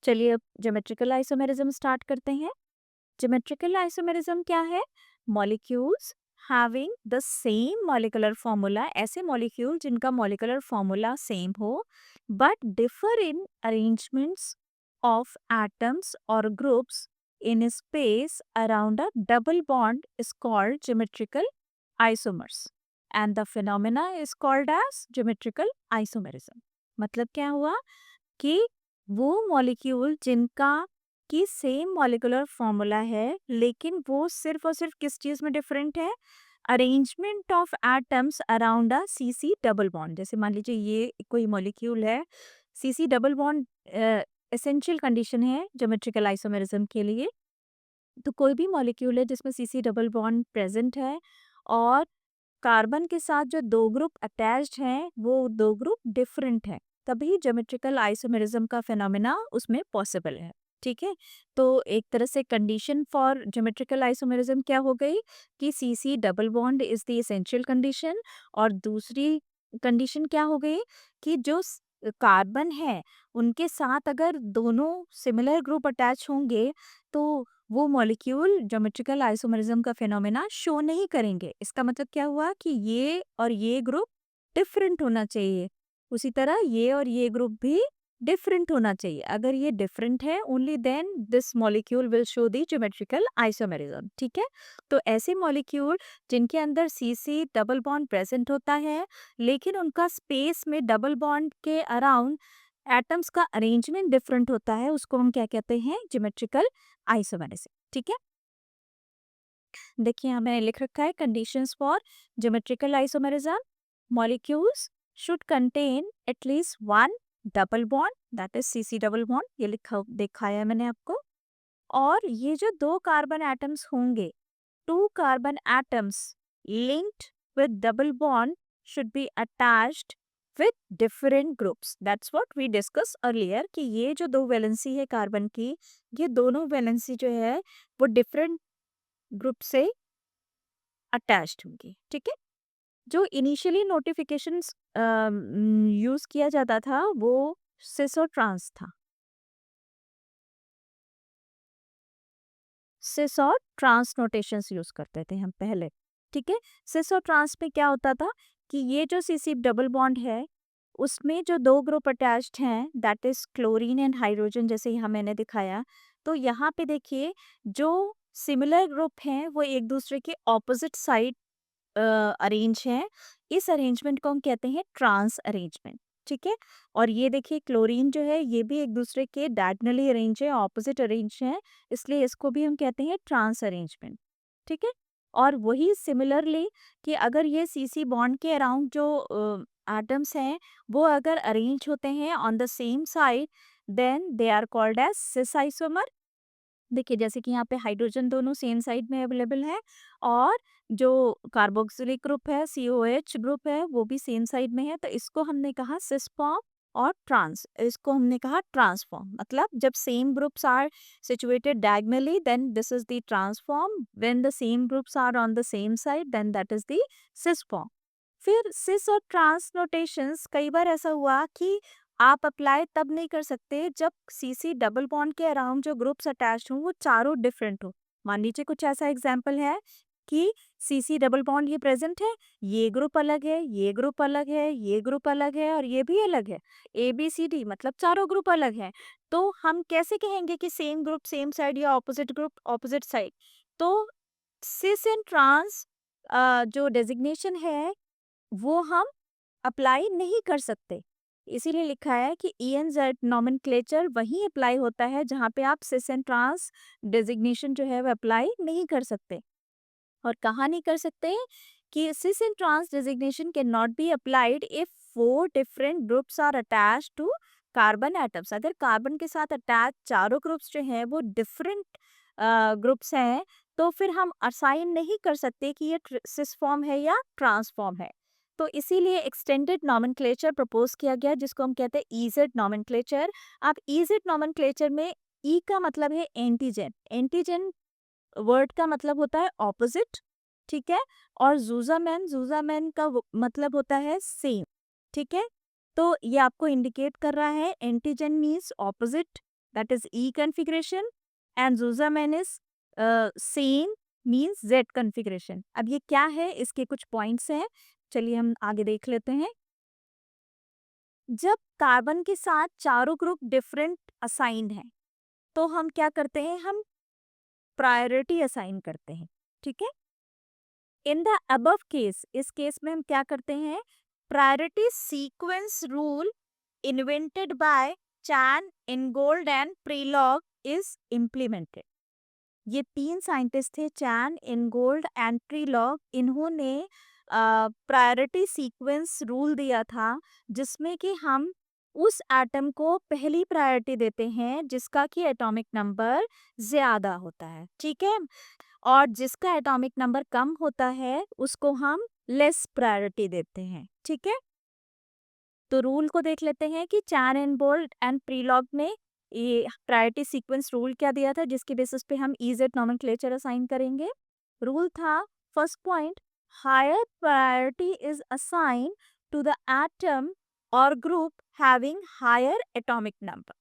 चलिए अब geometrical isomerism start करते हैं। ज्योमेट्रिकल आइसोमेरिज्म क्या है? Molecules having the same molecular formula, ऐसे मॉलिक्यूल जिनका मॉलिक्यूलर फॉर्मूला सेम हो but differ in arrangements of atoms और groups in space around a double bond is called geometrical isomers and the phenomena is called as geometrical isomerism. मतलब क्या हुआ कि वो molecule जिनका की सेम मॉलिक्यूलर फॉर्मूला है लेकिन वो सिर्फ और सिर्फ किस चीज में डिफरेंट है? Arrangement of atoms around a CC double bond. जैसे मान लीजिए ये कोई मॉलिक्यूल है, CC double bond essential condition है ज्योमेट्रिकल आइसोमेरिज्म के लिए। तो कोई भी मॉलिक्यूल है जिसमें सीसी डबल बॉन्ड प्रेजेंट है और कार्बन के साथ जो दो ग्रुप अटैच्ड हैं वो दो ग्रुप डिफरेंट हैं, तभी ज्योमेट्रिकल आइसोमेरिज्म का फिनोमेना उसमें पॉसिबल है। ठीक है, तो एक तरह से कंडीशन फॉर ज्योमेट्रिकल आइसोमेरिज्म क्या हो गई कि C C double bond is the essential condition, और दूसरी कंडीशन क्या हो गई कि जो कार्बन है उनके साथ अगर दोनों सिमिलर ग्रुप अटैच होंगे तो वो मॉलिक्यूल ज्योमेट्रिकल आइसोमरिज्म का फिनोमेना शो नहीं करेंगे। इसका मतलब क्या हुआ कि ये और ये ग्रुप डिफरेंट होना चाहिए, उसी तरह ये और ये ग्रुप भी डिफरेंट होना चाहिए। अगर ये डिफरेंट है only then this molecule will show the geometrical isomerism. ठीक है, तो ऐसे मॉलिक्यूल जिनके अंदर C C double bond present होता है लेकिन उनका स्पेस में डबल बॉन्ड के अराउंड एटम्स का अरेंजमेंट डिफरेंट होता है, उसको हम क्या कहते हैं? Geometrical isomerism. ठीक है, देखिए यहाँ मैंने लिख रखा है conditions for geometrical isomerism. Molecules should contain at least one double bond, that is CC double bond, ये लिखा दिखाया है मैंने आपको। और ये जो दो कार्बन एटम्स होंगे, two carbon atoms linked with double bond should be attached with different groups. That's what we discussed earlier कि ये जो दो वैलेंसी है कार्बन की, ये दोनों वैलेंसी जो है वो डिफरेंट ग्रुप से अटैच्ड होंगी। ठीक है, जो इनिशियली नोटिफिकेशंस यूज किया जाता था वो सिस और ट्रांस था। सिस और ट्रांस नोटेशंस यूज करते थे हम पहले। ठीक है, सिस और ट्रांस में क्या होता था कि ये जो सीसी डबल बॉन्ड है उसमें जो दो ग्रुप अटैच्ड हैं that is chlorine and hydrogen, जैसे यहाँ मैंने दिखाया। तो यहाँ पे देखिए जो सिमिलर ग्रुप हैं वो एक दूसरे के ऑपोजिट साइड अरेंज हैं। इस अरेंजमेंट को हम कहते हैं ट्रांस अरेंजमेंट। ठीक है, और ये देखिए क्लोरीन जो है ये भी एक दूसरे के डायगोनली अरेंज है, ऑपोजिट अरेंज है, इसलिए इसको भी हम कहते हैं ट्रांस अरेंजमेंट। ठीक है, और वही सिमिलरली कि अगर ये सीसी बॉन्ड के अराउंड जो एटम्स हैं वो अगर अरेंज होते हैं on the same side then they are called as cis isomer. देखिए जैसे कि यहाँ पे हाइड्रोजन दोनों सेम साइड में अवेलेबल है और जो कार्बोक्सिलिक ग्रुप है COH ग्रुप है वो भी सेम साइड में है, तो इसको हमने कहा सिस फॉर्म। और ट्रांस, इसको हमने कहा ट्रांसफॉर्म। मतलब जब same groups are situated diagonally then this is the trans form, when the same groups are on the same side then that is the cis form. फिर सिस और ट्रांस नोटेशंस कई बार ऐसा हुआ कि आप अप्लाई तब नहीं कर सकते जब सीसी डबल बॉन्ड के अराउंड जो ग्रुप्स अटैच्ड हों वो चारों डिफरेंट हो। मान लीजिए कुछ ऐसा एग्जांपल है कि सीसी डबल बॉन्ड ये प्रेजेंट है, ये ग्रुप अलग है, ये ग्रुप अलग है, ये ग्रुप अलग है और ये भी अलग है, ABCD मतलब चारों ग्रुप अलग है। तो हम कैसे कहेंगे कि सेम ग्रुप सेम साइड या ऑपोजिट ग्रुप ऑपोजिट साइड? तो सिस एंड ट्रांस जो डेजिग्नेशन है वो हम अप्लाई नहीं कर सकते। इसीलिए लिखा है कि ENZ नॉमेनक्लेचर वहीं अप्लाई होता है जहाँ पे आप सिस एंड ट्रांस डेजिग्नेशन जो है वो अप्लाई नहीं कर सकते। और कहाँ नहीं कर सकते कि cis and trans designation can not be applied if four different groups are attached to carbon atoms. अगर कार्बन के साथ अटैच चारों ग्रुप्स जो हैं वो डिफरेंट ग्रुप्स हैं तो फिर हम असाइन नहीं कर सकते कि ये सिस फॉर्म है या ट्रांसफॉर्म है। तो इसीलिए एक्सटेंडेड नॉमेनक्लेचर प्रपोज किया गया जिसको हम कहते हैं EZ नॉमेनक्लेचर। अब EZ नॉमेनक्लेचर में ई का मतलब है एंटीजन, एंटीजन वर्ड का मतलब होता है ऑपोजिट। ठीक है, और जूजामैन का मतलब होता है सेम। ठीक है, तो ये आपको इंडिकेट कर रहा है entgegen means opposite, that is E configuration, and zusammen is same means Z configuration. अब ये क्या है, इसके कुछ पॉइंट्स हैं, चलिए हम आगे देख लेते हैं। जब कार्बन के साथ चारों ग्रुप डिफरेंट असाइंड हैं, तो हम क्या करते हैं, हम प्रायोरिटी असाइन करते हैं, ठीक है। इन द अबव केस, इस केस में हम क्या करते हैं, priority sequence rule invented by Cahn, Ingold and Prelog is implemented. ये 3 साइंटिस्ट थे, चैन, इनगोल्ड एंड प्रीलॉग। इन्होंने प्रायोरिटी सीक्वेंस रूल दिया था, जिसमें कि हम उस एटम को पहली प्रायोरिटी देते हैं जिसका कि एटॉमिक नंबर ज्यादा होता है, ठीक है, और जिसका एटॉमिक नंबर कम होता है उसको हम लेस प्रायोरिटी देते हैं, ठीक है। तो रूल को देख लेते हैं कि चैन, इनगोल्ड एंड प्रीलॉग ने ये प्रायोरिटी सीक्वेंस रूल क्या दिया था, जिसके बेसिस पे हम इजेड नोमेनक्लेचर असाइन करेंगे। रूल था, first point, higher priority is assign to the atom और group having higher atomic number.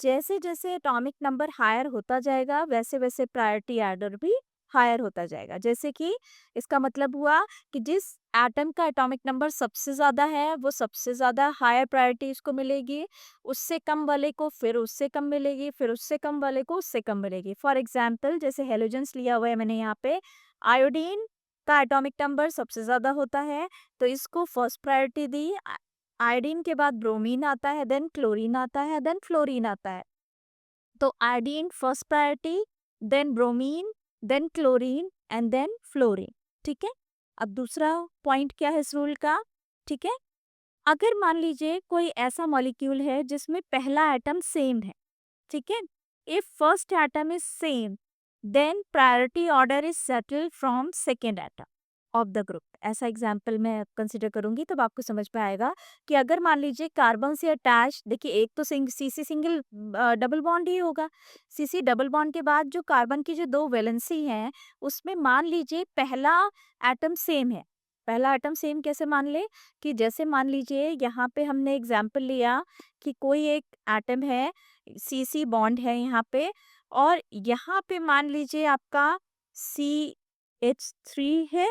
जैसे जैसे एटॉमिक नंबर हायर होता जाएगा, वैसे वैसे प्रायोरिटी एडर भी हायर होता जाएगा। जैसे कि इसका मतलब हुआ कि जिस एटम का एटॉमिक नंबर सबसे ज़्यादा है, वो सबसे ज़्यादा हायर प्रायोरिटी इसको मिलेगी, उससे कम वाले को फिर उससे कम मिलेगी, फिर उससे कम वाले को उससे कम मिलेगी। फॉर एग्जाम्पल, जैसे हेलोजेंस लिया हुआ है मैंने यहाँ पे, आयोडीन का एटॉमिक नंबर सबसे ज़्यादा होता है, तो इसको फर्स्ट प्रायोरिटी दी। आयोडीन के बाद ब्रोमीन आता है, देन क्लोरीन आता है, देन फ्लोरीन आता है। तो iodine first priority, then bromine, then chlorine and then fluorine, ठीक है। अब दूसरा पॉइंट क्या है इस रूल का, ठीक है, अगर मान लीजिए कोई ऐसा मॉलिक्यूल है जिसमें पहला एटम सेम है, ठीक है, if first atom is same, then priority order is settle from second atom of the group. ऐसा एग्जाम्पल मैं कंसिडर करूंगी तब आपको समझ में आएगा कि अगर मान लीजिए कार्बन से अटैच, देखिए एक तो सीसी सिंगल डबल बॉन्ड ही होगा, सीसी डबल बॉन्ड के बाद जो कार्बन की जो 2 वैलेंसी हैं, उसमें मान लीजिए पहला एटम सेम है। पहला एटम सेम कैसे मान ले, कि जैसे मान लीजिए यहाँ पे हमने एग्जाम्पल लिया कि कोई एक एटम है, सीसी बॉन्ड है यहाँ पे, और यहाँ पे मान लीजिए आपका CH3 है,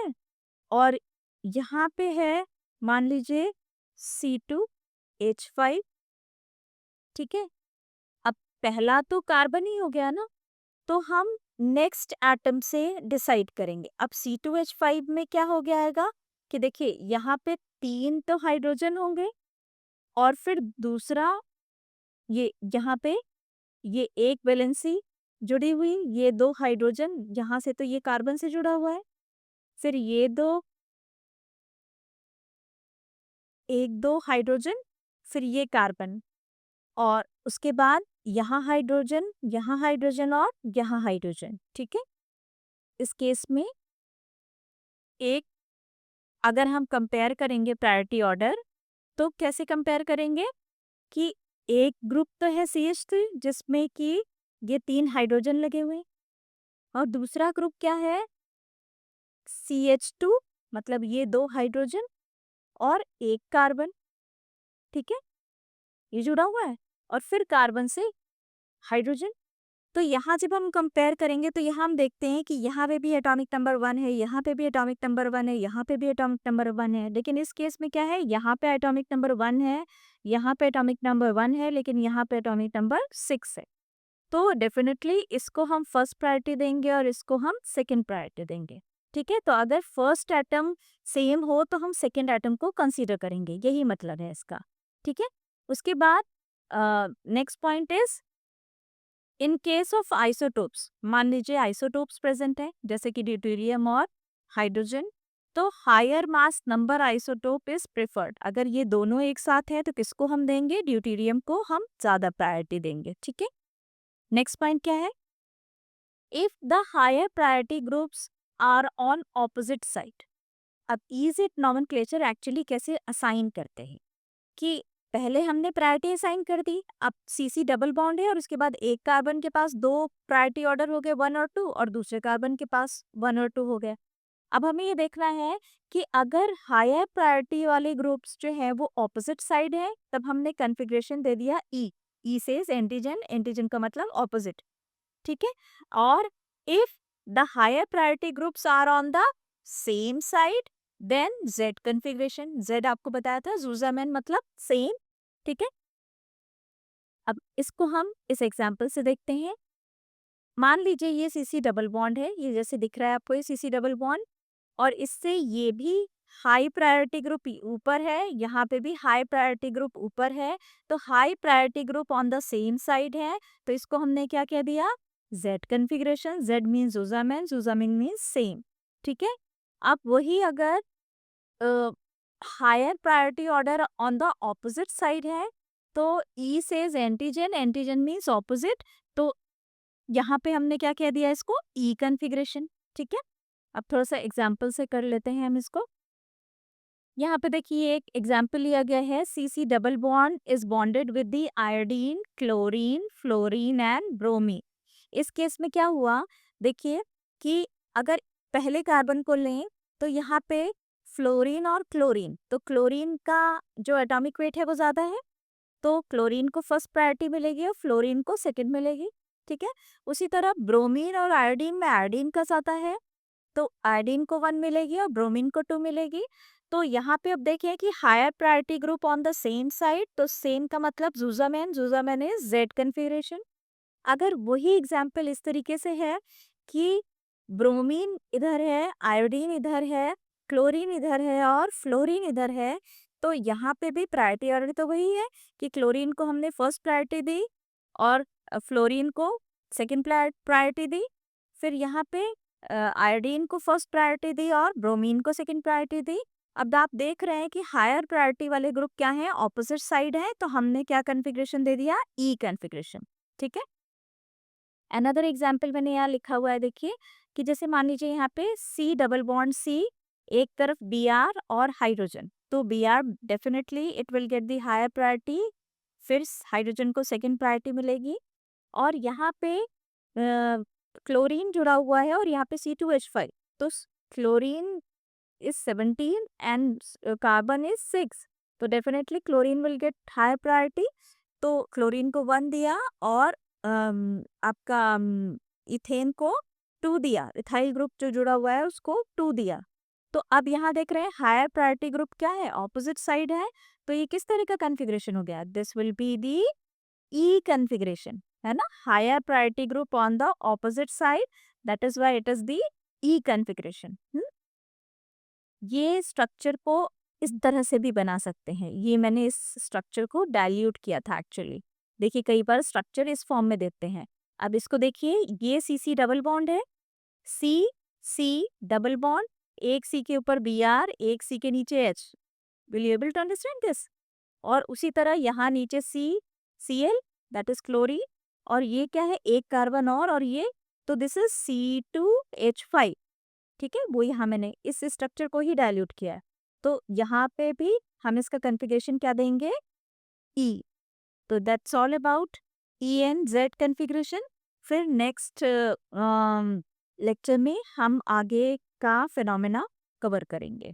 और यहाँ पे है मान लीजिए C2H5, ठीक है। अब पहला तो कार्बन ही हो गया ना, तो हम नेक्स्ट एटम से डिसाइड करेंगे। अब C2H5 में क्या हो गया कि देखिए यहाँ पे 3 तो हाइड्रोजन होंगे, और फिर दूसरा ये यहाँ पे ये एक वैलेंसी जुड़ी हुई, ये 2 हाइड्रोजन, यहाँ से तो ये कार्बन से जुड़ा हुआ है, फिर ये 2, एक 2 हाइड्रोजन, फिर ये कार्बन, और उसके बाद यहाँ हाइड्रोजन, यहाँ हाइड्रोजन और यहाँ हाइड्रोजन, ठीक है। इस केस में एक, अगर हम कंपेयर करेंगे प्रायोरिटी ऑर्डर, तो कैसे कंपेयर करेंगे कि एक ग्रुप तो है CH3 जिसमें कि ये 3 हाइड्रोजन लगे हुए हैं, और दूसरा ग्रुप क्या है, CH2, मतलब ये 2 हाइड्रोजन और एक कार्बन, ठीक है, ये जुड़ा हुआ है, और फिर कार्बन से हाइड्रोजन। तो यहाँ जब हम कंपेयर करेंगे तो यहाँ हम देखते हैं कि यहाँ पे भी एटॉमिक नंबर 1 है, यहाँ पे भी एटॉमिक नंबर 1 है, यहाँ पे भी एटॉमिक नंबर 1 है, लेकिन इस केस में क्या है, यहाँ पे एटॉमिक नंबर 1 है, यहाँ पे एटॉमिक नंबर 1 है, लेकिन यहाँ पे एटॉमिक नंबर 6 है। तो डेफिनेटली इसको हम फर्स्ट प्रायोरिटी देंगे और इसको हम सेकेंड प्रायोरिटी देंगे, ठीक है। तो अगर फर्स्ट एटम सेम हो तो हम सेकेंड एटम को कंसीडर करेंगे, यही मतलब है इसका, ठीक है। उसके बाद next point is, in case of isotopes, मान लीजिए आइसोटोप्स प्रेजेंट है जैसे कि ड्यूटेरियम और हाइड्रोजन, तो higher mass number isotope is preferred. अगर ये दोनों एक साथ है तो किसको हम देंगे, ड्यूटेरियम को हम ज्यादा प्रायोरिटी देंगे, ठीक है। नेक्स्ट पॉइंट क्या है, if the higher priority groups are on opposite side. अब इजिट नॉमेनक्लेचर एक्चुअली कैसे असाइन करते हैं कि पहले हमने प्रायोरिटी असाइन कर दी, अब सीसी डबल बॉन्ड है और उसके बाद एक कार्बन के पास 2 प्रायोरिटी ऑर्डर हो गए, 1 और 2, और दूसरे कार्बन के पास 1 और 2 हो गए। अब हमें ये देखना है कि अगर हायर प्रायोरिटी वाले ग्रुप्स जो हैं वो ऑपोजिट साइड है, तब हमने कॉन्फ़िगरेशन दे दिया E, E says entgegen, entgegen का मतलब ऑपोजिट, ठीक है। और if the higher priority groups are on the same side then Z configuration. Z आपको बताया था जूजामैन मतलब सेम, ठीक है। अब इसको हम इस एग्जाम्पल से देखते हैं। मान लीजिए ये सीसी डबल बॉन्ड है, ये जैसे दिख रहा है आपको ये सीसी डबल बॉन्ड, और इससे ये भी हाई प्रायोरिटी ग्रुप ऊपर है, यहाँ पे भी हाई प्रायोरिटी ग्रुप ऊपर है, तो high priority group on the same side है, तो इसको हमने क्या कह दिया, Z configuration. Z means zusammen, zusammen means same, ठीक है। अब वही अगर higher priority order on the opposite side है, तो E says entgegen, entgegen means opposite, तो यहाँ पे हमने क्या कह दिया इसको, ई कन्फिग्रेशन, ठीक है। अब थोड़ा सा एग्जाम्पल से कर लेते हैं हम इसको। यहाँ पे देखिए एक एग्जाम्पल लिया गया है, CC double bond is bonded with the iodine, chlorine, fluorine and bromine. इस केस में क्या हुआ, देखिए कि अगर पहले कार्बन को लें तो यहाँ पे फ्लोरीन और क्लोरीन, तो क्लोरीन का जो एटॉमिक वेट है वो ज़्यादा है, तो क्लोरीन को फर्स्ट प्रायोरिटी मिलेगी और फ्लोरीन को सेकंड मिलेगी, ठीक है। उसी तरह ब्रोमीन और आयोडीन में आयोडीन का ज़्यादा है, तो आयोडीन को 1 मिलेगी और ब्रोमीन को 2 मिलेगी। तो यहाँ पे अब देखिए कि higher priority group on the same side, तो सेम का मतलब zusammen, zusammen is Z configuration. अगर वही एग्जाम्पल इस तरीके से है कि ब्रोमीन इधर है, आयोडीन इधर है, क्लोरीन इधर है और फ्लोरीन इधर है, तो यहाँ पे भी प्रायोरिटी ऑर्डर तो वही है कि क्लोरीन को हमने फर्स्ट प्रायोरिटी दी और फ्लोरीन को सेकंड प्रायोरिटी दी। फिर यहाँ पे आयोडीन को फर्स्ट प्रायोरिटी दी और ब्रोमीन को सेकंड प्रायोरिटी दी। अब आप देख रहे हैं कि हायर प्रायोरिटी वाले ग्रुप क्या है, ऑपोजिट साइड है, तो हमने क्या कन्फिग्रेशन दे दिया, ई कन्फिग्रेशन, ठीक है। अनदर एग्जाम्पल मैंने यहाँ लिखा हुआ है, देखिए कि जैसे मान लीजिए यहाँ पे सी डबल बॉन्ड सी, एक तरफ बी आर और हाइड्रोजन, तो B R definitely it will get the higher priority, फिर हाइड्रोजन को सेकंड प्रायोरिटी मिलेगी, और यहाँ पे क्लोरीन जुड़ा हुआ है और यहाँ पे C2H5, तो chlorine is 17 and carbon is 6, तो definitely chlorine will get higher priority, तो क्लोरीन को 1 दिया और आपका इथेन को 2 दिया, इथाइल ग्रुप जो जुड़ा हुआ है उसको 2 दिया। तो अब यहाँ देख रहे हैं हायर प्रायोरिटी ग्रुप क्या है, ऑपोजिट साइड है, तो ये किस तरह का कन्फिग्रेशन हो गया, this will be the E configuration, है ना, higher priority group on the opposite side, that is why it is the E configuration. ये स्ट्रक्चर को इस तरह से भी बना सकते हैं, ये मैंने इस स्ट्रक्चर को डाइल्यूट किया था एक्चुअली। देखिए कई बार स्ट्रक्चर इस फॉर्म में देते हैं। अब इसको देखिए, ये सी सी डबल बॉन्ड है, सी सी डबल बॉन्ड, एक सी के ऊपर बी आर, एक सी के नीचे H, will you able to understand this. और उसी तरह यहाँ नीचे C C L, that is chlorine, और ये क्या है, एक कार्बन और ये, तो दिस इज C2H5, ठीक है। वो यहाँ मैंने इस स्ट्रक्चर को ही डाइल्यूट किया है, तो यहाँ पे भी हम इसका कन्फिग्रेशन क्या देंगे, ई। तो that's all about E and Z configuration. फिर नेक्स्ट लेक्चर में हम आगे का फिनोमेना कवर करेंगे।